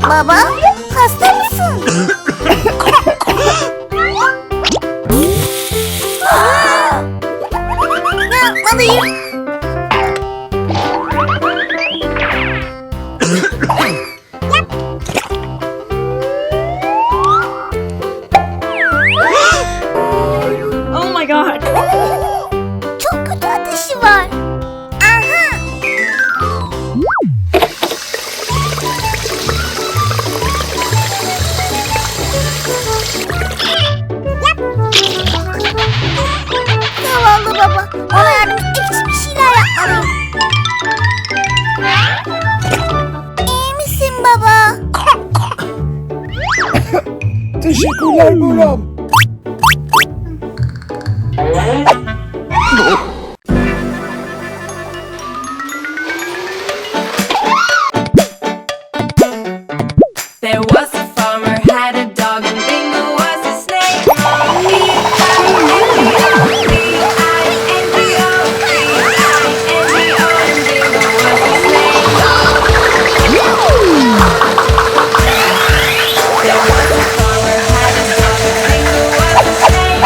Baba, hasta mısın? Yapmalıyım. Oh my god. Çok kötü ateşi var. Aha. Zavallı baba. Ona yardım etmek için bir şeyler yapmalıyım. İyi misin baba? Teşekkürler Boram. There was a farmer, had a dog, and Bingo was his name. B-I-N-G-O, B-I-N-G-O, and Bingo was his name. There was a farmer, had a dog, and Bingo was his name.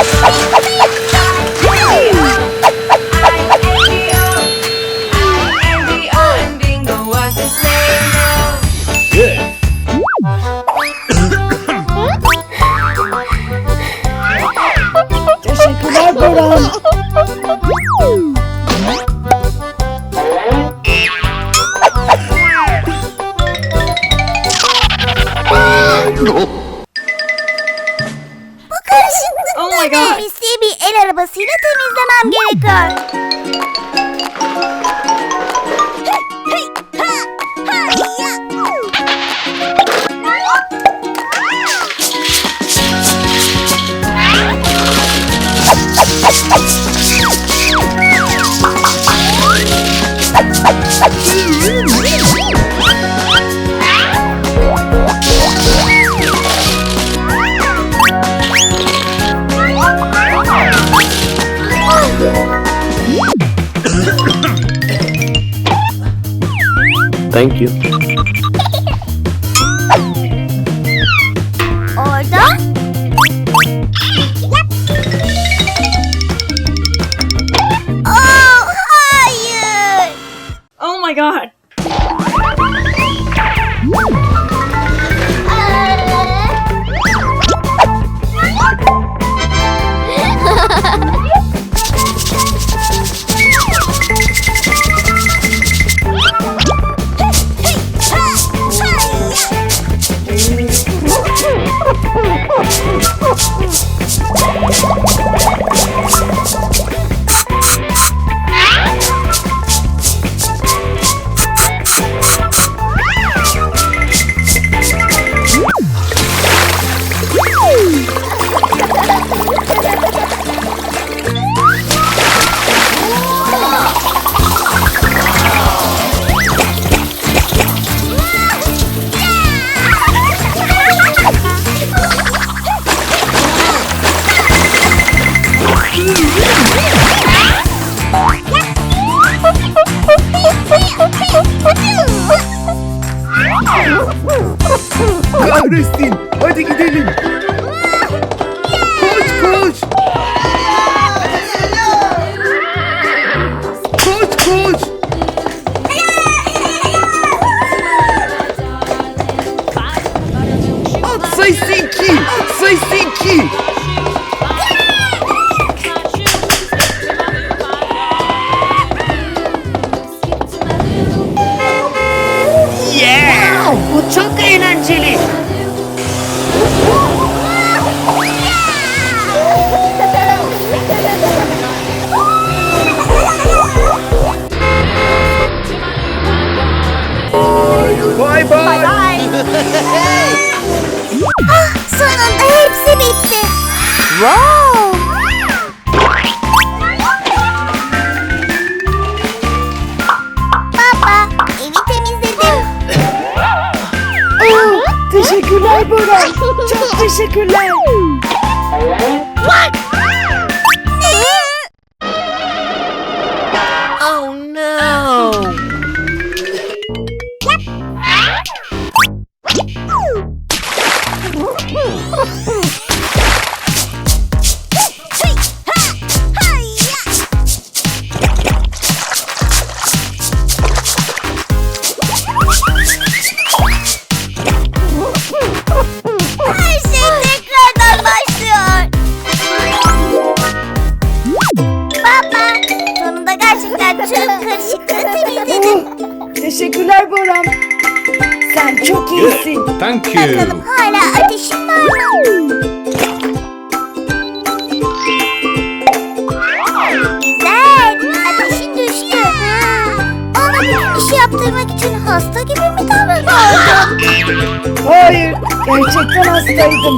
B-I-N-G-O, and Bingo was his name. Teşekkürler Boram. Bu karışıklıkları Oh my God. pisliği bir el arabasıyla temizlemem gerekiyor. Hey, ha, ha, ya. Thank you. Orada. Oh, hayır. Oh my god. Kahretsin. Hadi gidelim. Koş koş. Koş koş. At sayısı 2. At sayısı 2. Yeah! Bu çok eğlenceli. Bye bye. Ah, sonunda hepsi bitti. Wow. Baba, evi temizledim. Teşekkürler Boram. Çok teşekkürler. What? Ne? Oh no! Gerçekten çok karışıklığı temizledin. Teşekkürler Boram. Sen çok iyisin. Thank you. Bakalım hala ateşin var mı? Güzel. Ateşin düşüyor. Ona bütün işi yaptırmak için hasta gibi mi davranıyordun? Hayır, gerçekten hastaydım.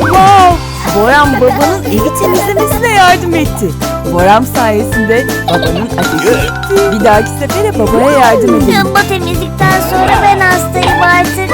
Wow! Boram babanın evi temizlemesine yardım etti. Boram sayesinde babanın ateşi gitti. Bir dahaki sefere babaya yardım edelim. Tüm bu temizlikten sonra ben hastayım artık.